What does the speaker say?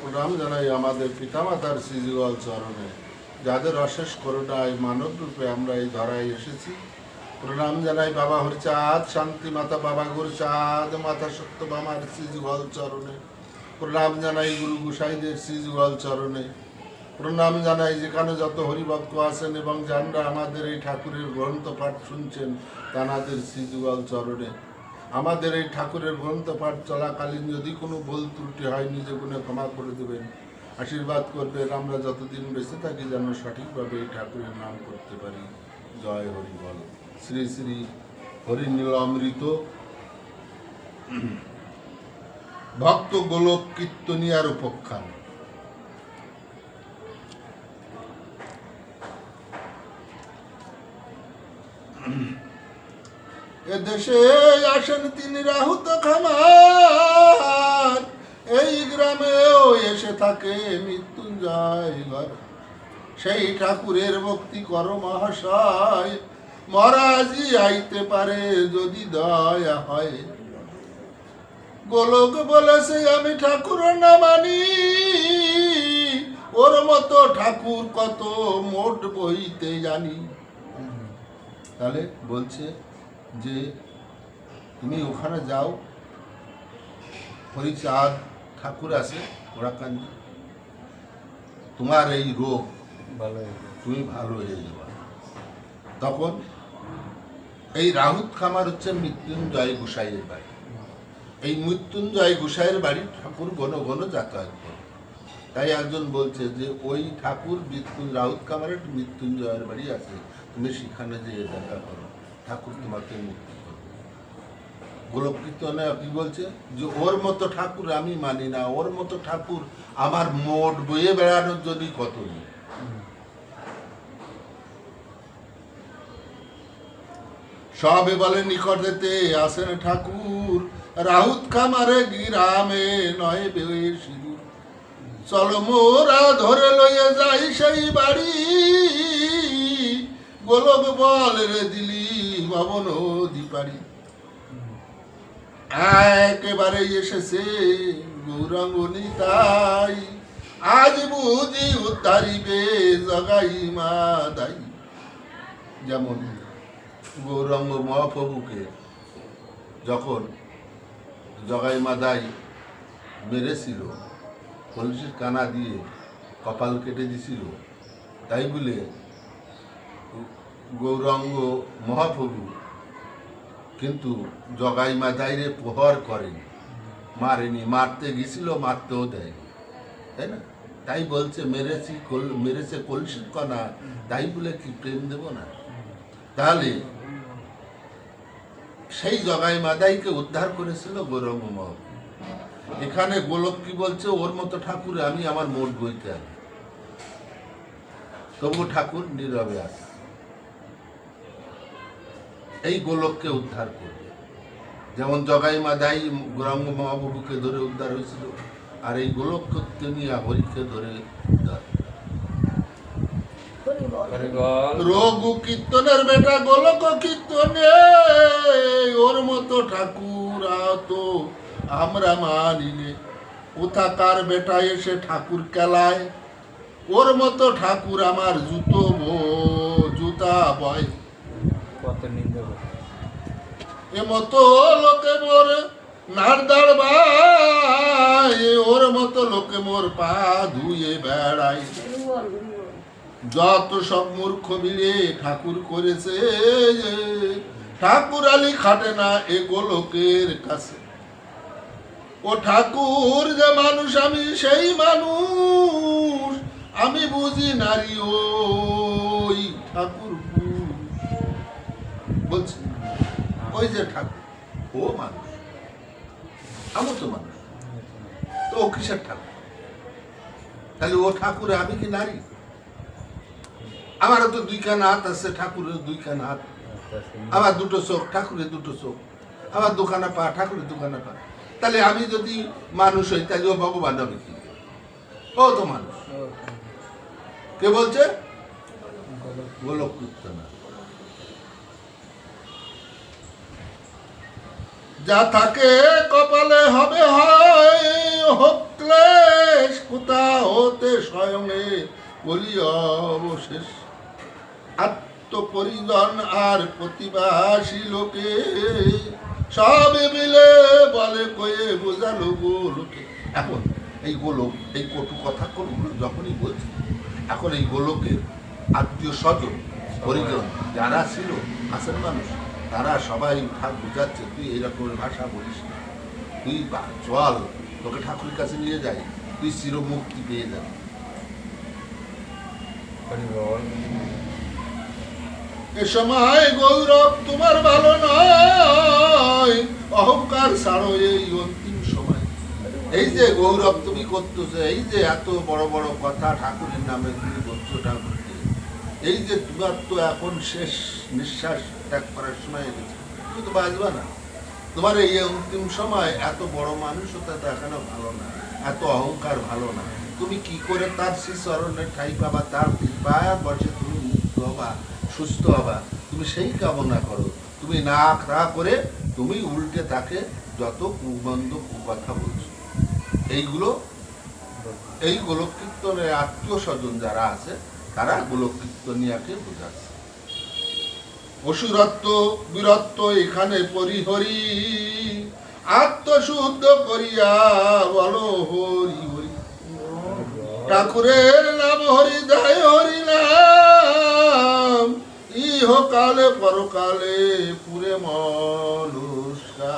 প্রণাম জানাই আমাদের পিতামাতার শ্রীযুগল চরণে, যাদের অশেষ করুণায় মানব রূপে আমরা এই ধরায় এসেছি। প্রণাম জানাই বাবা হরিচাঁদ, শান্তি মাতা বাবা গুরুচাঁদ, মাতা সত্যভামার শ্রীযুগল চরণে। প্রণাম জানাই গুরু গোসাইদের শ্রীযুগল চরণে। প্রণাম জানাই যেখানে যত হরিভক্ত আছেন এবং যারা আমাদের এই ঠাকুরের গ্রন্থ পাঠ শুনছেন তাঁদের শ্রীযুগল চরণে। আমাদের এই ঠাকুরের গ্রন্থ পাঠ চলাকালীন যদি কোনো ভুল ত্রুটি হয় নিজে গুণে ক্ষমা করে দেবেন, আশীর্বাদ করবেন আমরা যতদিন বেঁচে থাকি যেন সঠিকভাবে এই ঠাকুরের নাম করতে পারি। জয় হরি বল। শ্রী শ্রী হরি নীলামৃত ভক্ত গোলক কীর্তনিয়ার উপখ্যান। এদেশে আসেন তিনি রাহুত খামার, এই গ্রামেও এসে থাকে মৃত্যুঞ্জয় ঘর। সেই ঠাকুরের ভক্তি কর মহাশয়, মহারাজি আইতে পারে যদি দয়া হয়। গোলক বলেছে আমি ঠাকুর না মানি, ওর মতো ঠাকুর কত মোট বইতে জানি। তাহলে বলছে যে তুমি ওখানে যাও, হরিচাঁদ ঠাকুর আছে ওরাকান্দি, তোমার এই রোগ তুমি ভালো হয়ে যাবা। তখন এই রাহুত খামার হচ্ছে মৃত্যুঞ্জয় গোসাইয়ের বাড়ি। এই মৃত্যুঞ্জয় গোসাইয়ের বাড়ি ঠাকুর ঘন ঘন যাতায়াত করে। তাই একজন বলছে যে ওই ঠাকুর রাহুত খামারের মৃত্যুঞ্জয়ের বাড়ি আছে, তুমি সেখানে যেয়ে দেখা করো, ঠাকুর তোমাকে মুক্তি করবে। গোলক কীর্তনে কি বলছে যে ওর মতো ঠাকুর আমি মানি না, ওর মতো ঠাকুর আমার মোট বইয়ে বেড়ানোর জন্যই কত নেই। সবে বলে নিকটেতে আসেন ঠাকুর, রাহুত খামারে গ্রামে নয় বেশি দূর। চলো মোরা ধরে লইয়ে যাই সেই বাড়ি, গোলক বল রে দিলি ভবন দিপারি। একেবারে এসেছে গৌরাঙ্গ নিতাই, আজ বুঝি উদ্ধারিবে জগাই মা দাই। যেমন গৌরাঙ্গ মহাপ্রভুকে যখন জগাই মাদাই মেরেছিল, কলসির কানা দিয়ে কপাল কেটে দিছিল, তাই বলে গৌরাঙ্গ মহাপ্রভু কিন্তু জগাই মাদাইরে প্রহার করেনি, মারেনি। মারতে গেছিল, মারতেও দেয়নি, তাই না? তাই বলছে মেরেছে কলসির কানা, তাই বলে কি প্রেম দেব না? তাহলে সেই জগাই মাদাইকে উদ্ধার করেছিল গৌরাঙ্গ মহাপ্রভু। এখানে গোলক কি বলছে, ওর মতো ঠাকুর আমি আমার মোট বইতে আনি। তবু ঠাকুর নীরবে আছে, এই গোলককে উদ্ধার করবে। যেমন জগাই মাদাই গৌরাঙ্গ মহাপ্রভুকে ধরে উদ্ধার হয়েছিল, আর এই গোলক নিয়ে হরিকে ধরে উদ্ধার। রঘু কীর্তনের বেটা গোলক কীর্তনে, ওর মতো ঠাকুর তো আমরা মানিনে। কোথাকার বেটা এসে ঠাকুর কেলায়, ওর মতো ঠাকুর আমার জুতা বয়। এ মতো লোকে মোর নারদার ভাই, ওর মতো লোকে মোর পা ধুয়ে বেড়ায়। যত সব মূর্খ মিলে ঠাকুর করেছে, ঠাকুর আলী খাটে না এ গোলকের কাছে। ও ঠাকুর যে মানুষ আমি সেই মানুষ, আমি বুঝি নারী ওই ঠাকুর বলছি। ওই যে ঠাকুর ও মানুষ, আমি তো মানুষ, তো ও কিসের ঠাকুর? তাহলে ও ঠাকুর, আমি কি নারী? আমারও তো দুইখানা হাত আছে, ঠাকুরের দুইখানা হাত। আমার দুটো চোখ, ঠাকুরের দুটো চোখ। আমার দুখানা পা, ঠাকুরের দুখানা পা। তাহলে আমি যদি মানুষ হই, তাহলে ও ভগবান হবে কি? ও তো মানুষ। কে বলছে? গোলক কীর্তন। যা থাকে কপালে হবে হয়, হোক ক্লেশ স্বয়ংে বলি অবশেষ আত্মপরিজন আর প্রতিবাসী লোকে সবে মিলে বলে কয়ে বোঝালো গোলকে। এখন এই গোলক এই কটু কথা কোনগুলো যখনই বলছে, এখন এই গোলকের আত্মীয় স্বজন পরিজন যারা ছিল আসেন মানুষ, তারা সবাই ঠাক বুঝাচ্ছে তুই এইরকমের ভাষা বলিস না, তুই চল তোকে ঠাকুরের কাছে নিয়ে যাই, তুই চিরমুক্তি পেয়ে যাবি। এ সময় গৌরব তোমার ভালো নয়, অহংকার ছাড়ো এই অন্তিম সময়। এই যে গৌরব তুমি করতেছো, এই যে এত বড় বড় কথা ঠাকুরের নামে তুমি করছো ঠাকুরকে, এই যে তোমার তো এখন শেষ নিঃশ্বাস ত্যাগ করার সময় এসেছে, তুমি তো বাঁচবা না। তোমার এই অন্তিম সময় এত বড় মানুষতা দেখানো ভালো না, এত অহংকার ভালো না। তুমি কি করে তার শ্রীচরণের ঠাই পাবা, তার কৃপায় বসে তুমি মুক্ত হবা, সুস্থ হবা, তুমি সেই কামনা করো। তুমি না করে তুমি উল্টে তাকে যত কুমন্দ কুকথা বলছো। এইগুলো এই গোলক কীর্তনের আত্মীয় স্বজন যারা আছে তারা গোলক কীর্তনিয়াকে বোঝাচ্ছে। অসুরত্ব বীরত্ব এখানে পরিহরি, আত্মশুদ্ধ করিয়া বলো হরি হরি। ঠাকুরের নাম হরি যায় হরি নাম, ইহকালে পরকালে পুরে মনুষ্কা।